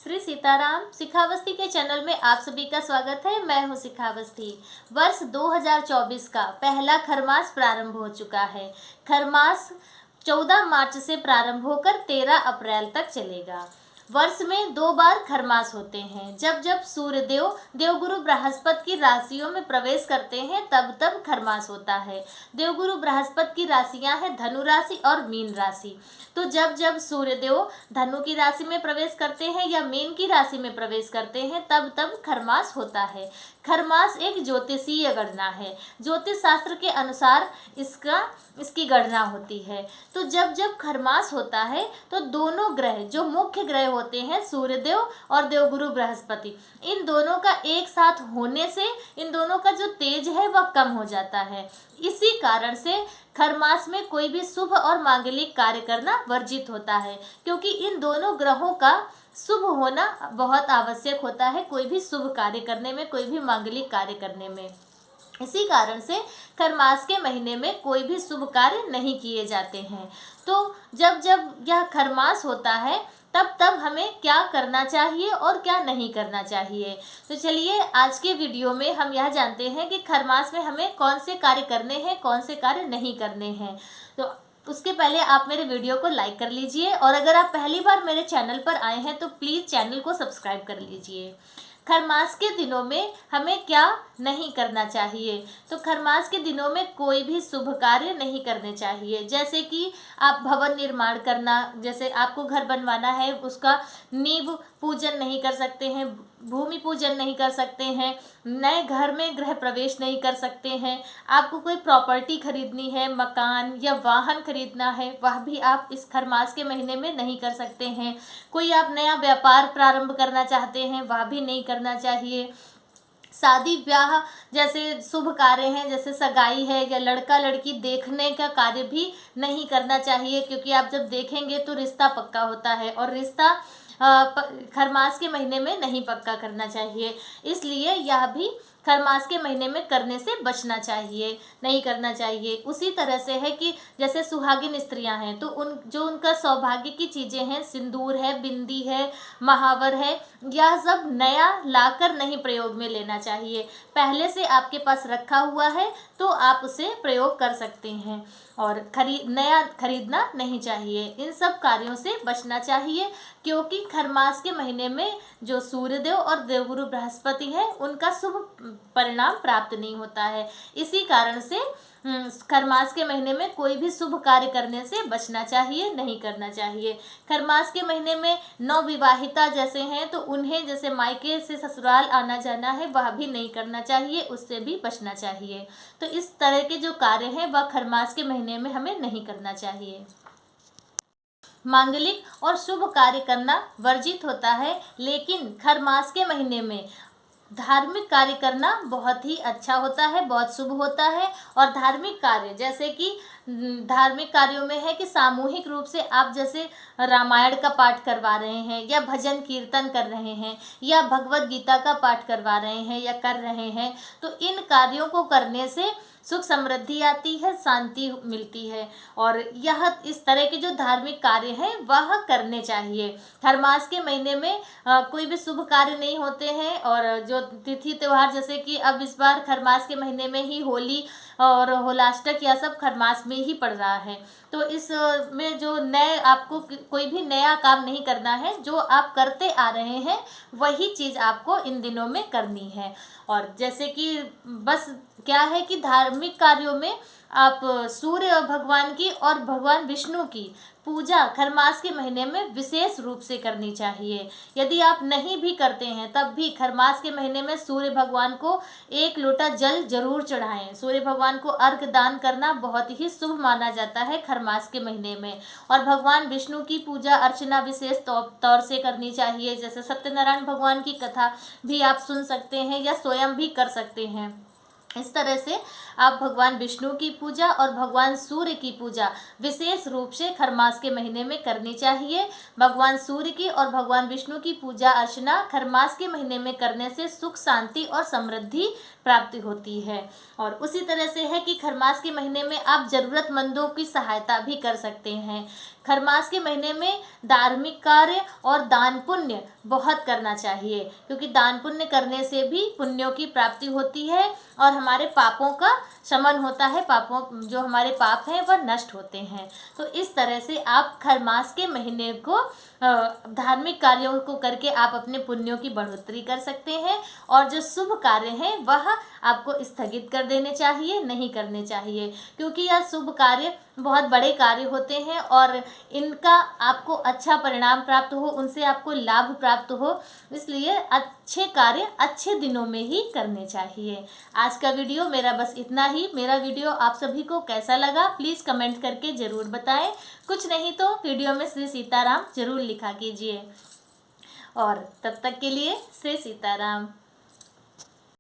श्री सीताराम शिखावस्थी के चैनल में आप सभी का स्वागत है। मैं हूं शिखावस्थी। वर्ष 2024 का पहला खरमास प्रारंभ हो चुका है। खरमास 14 मार्च से प्रारंभ होकर 13 अप्रैल तक चलेगा। वर्ष में 2 बार खरमास होते हैं। जब जब सूर्यदेव देवगुरु बृहस्पति की राशियों में प्रवेश करते हैं तब तब खरमास होता है। देवगुरु बृहस्पति की राशियां हैं धनु राशि और मीन राशि। तो जब जब सूर्यदेव धनु की राशि में प्रवेश करते हैं या मीन की राशि में प्रवेश करते हैं तब तब खरमास होता है। खरमास एक ज्योतिषीय गणना है। ज्योतिष शास्त्र के अनुसार इसकी गणना होती है। तो जब जब खरमास होता है तो दोनों ग्रह जो मुख्य ग्रह होते हैं सूर्यदेव और देवगुरु बृहस्पति, इन दोनों का एक साथ होने से इन दोनों का जो तेज है वह कम हो जाता है। इसी कारण से खरमास में कोई भी शुभ और मांगलिक कार्य करना वर्जित होता है, क्योंकि इन दोनों ग्रहों का शुभ होना बहुत आवश्यक होता है कोई भी शुभ कार्य करने में, कोई भी मांगलिक कार्य करने में। इसी कारण से खरमास के महीने में कोई भी शुभ कार्य नहीं किए जाते हैं। तो जब जब यह खरमास होता है तब तब हमें क्या करना चाहिए और क्या नहीं करना चाहिए। तो चलिए आज के वीडियो में हम यह जानते हैं कि खरमास में हमें कौन से कार्य करने हैं, कौन से कार्य नहीं करने हैं। तो उसके पहले आप मेरे वीडियो को लाइक कर लीजिए और अगर आप पहली बार मेरे चैनल पर आए हैं तो प्लीज़ चैनल को सब्सक्राइब कर लीजिए। खरमास के दिनों में हमें क्या नहीं करना चाहिए। तो खरमास के दिनों में कोई भी शुभ कार्य नहीं करने चाहिए। जैसे कि आप भवन निर्माण करना, जैसे आपको घर बनवाना है उसका नींव पूजन नहीं कर सकते हैं, भूमि पूजन नहीं कर सकते हैं, नए घर में गृह प्रवेश नहीं कर सकते हैं। आपको कोई प्रॉपर्टी खरीदनी है, मकान या वाहन खरीदना है, वह भी आप इस खरमास के महीने में नहीं कर सकते हैं। कोई आप नया व्यापार प्रारंभ करना चाहते हैं वह भी नहीं करना चाहिए। शादी ब्याह जैसे शुभ कार्य हैं, जैसे सगाई है या लड़का लड़की देखने का कार्य भी नहीं करना चाहिए, क्योंकि आप जब देखेंगे तो रिश्ता पक्का होता है और रिश्ता खरमास के महीने में नहीं पक्का करना चाहिए। इसलिए यह भी खरमास के महीने में करने से बचना चाहिए, नहीं करना चाहिए। उसी तरह से है कि जैसे सुहागिन स्त्रियां हैं तो उनका सौभाग्य की चीज़ें हैं, सिंदूर है, बिंदी है, महावर है, यह सब नया लाकर नहीं प्रयोग में लेना चाहिए। पहले से आपके पास रखा हुआ है तो आप उसे प्रयोग कर सकते हैं और नया खरीदना नहीं चाहिए। इन सब कार्यों से बचना चाहिए, क्योंकि खरमास के महीने में जो सूर्यदेव और देवगुरु बृहस्पति है उनका शुभ परिणाम प्राप्त नहीं होता है। इसी कारण से खरमास के महीने में कोई भी शुभ कार्य करने से बचना चाहिए, नहीं करना चाहिए। खरमास के महीने में नवविवाहिता जैसे हैं तो उन्हें जैसे मायके से ससुराल आना जाना है वह भी नहीं करना चाहिए, उससे भी बचना चाहिए। तो इस तरह के जो कार्य हैं वह खरमास के महीने में हमें नहीं करना चाहिए। मांगलिक और शुभ कार्य करना वर्जित होता है, लेकिन खरमास के महीने में धार्मिक कार्य करना बहुत ही अच्छा होता है, बहुत शुभ होता है। और धार्मिक कार्य जैसे कि धार्मिक कार्यों में है कि सामूहिक रूप से आप जैसे रामायण का पाठ करवा रहे हैं या भजन कीर्तन कर रहे हैं या भगवत गीता का पाठ करवा रहे हैं या कर रहे हैं, तो इन कार्यों को करने से सुख समृद्धि आती है, शांति मिलती है। और यह इस तरह के जो धार्मिक कार्य हैं वह करने चाहिए। खरमास के महीने में कोई भी शुभ कार्य नहीं होते हैं और जो तिथि त्यौहार जैसे कि अब इस बार खरमास के महीने में ही होली और होलाष्टक यह सब खरमास में ही पड़ रहा है। तो इस में जो नए आपको कोई भी नया काम नहीं करना है, जो आप करते आ रहे हैं वही चीज़ आपको इन दिनों में करनी है। और जैसे कि बस क्या है कि धार्मिक कार्यों में आप सूर्य भगवान की और भगवान विष्णु की पूजा खरमास के महीने में विशेष रूप से करनी चाहिए। यदि आप नहीं भी करते हैं तब भी खरमास के महीने में सूर्य भगवान को 1 लोटा जल जरूर चढ़ाएं। सूर्य भगवान को अर्घ दान करना बहुत ही शुभ माना जाता है खरमास के महीने में। और भगवान विष्णु की पूजा अर्चना विशेष तौर से करनी चाहिए। जैसे सत्यनारायण भगवान की कथा भी आप सुन सकते हैं या स्वयं भी कर सकते हैं। इस तरह से आप भगवान विष्णु की पूजा और भगवान सूर्य की पूजा विशेष रूप से खरमास के महीने में करनी चाहिए। भगवान सूर्य की और भगवान विष्णु की पूजा अर्चना खरमास के महीने में करने से सुख, शांति और समृद्धि प्राप्ति होती है। और उसी तरह से है कि खरमास के महीने में आप ज़रूरतमंदों की सहायता भी कर सकते हैं। खरमास के महीने में धार्मिक कार्य और दान पुण्य बहुत करना चाहिए, क्योंकि दान पुण्य करने से भी पुण्यों की प्राप्ति होती है और हमारे पापों का शमन होता है, पापों जो हमारे पाप हैं वह नष्ट होते हैं। तो इस तरह से आप खरमास के महीने को धार्मिक कार्यों को करके आप अपने पुण्यों की बढ़ोतरी कर सकते हैं, और जो शुभ कार्य हैं वह आपको स्थगित कर देने चाहिए, नहीं करने चाहिए, क्योंकि यह शुभ कार्य बहुत बड़े कार्य होते हैं और इनका आपको अच्छा परिणाम प्राप्त हो, उनसे आपको लाभ प्राप्त हो, इसलिए अच्छे कार्य अच्छे दिनों में ही करने चाहिए। आज का वीडियो मेरा बस इतना ही। मेरा वीडियो आप सभी को कैसा लगा प्लीज़ कमेंट करके ज़रूर बताएं। कुछ नहीं तो वीडियो में श्री सीताराम जरूर लिखा कीजिए। और तब तक के लिए श्री सीताराम।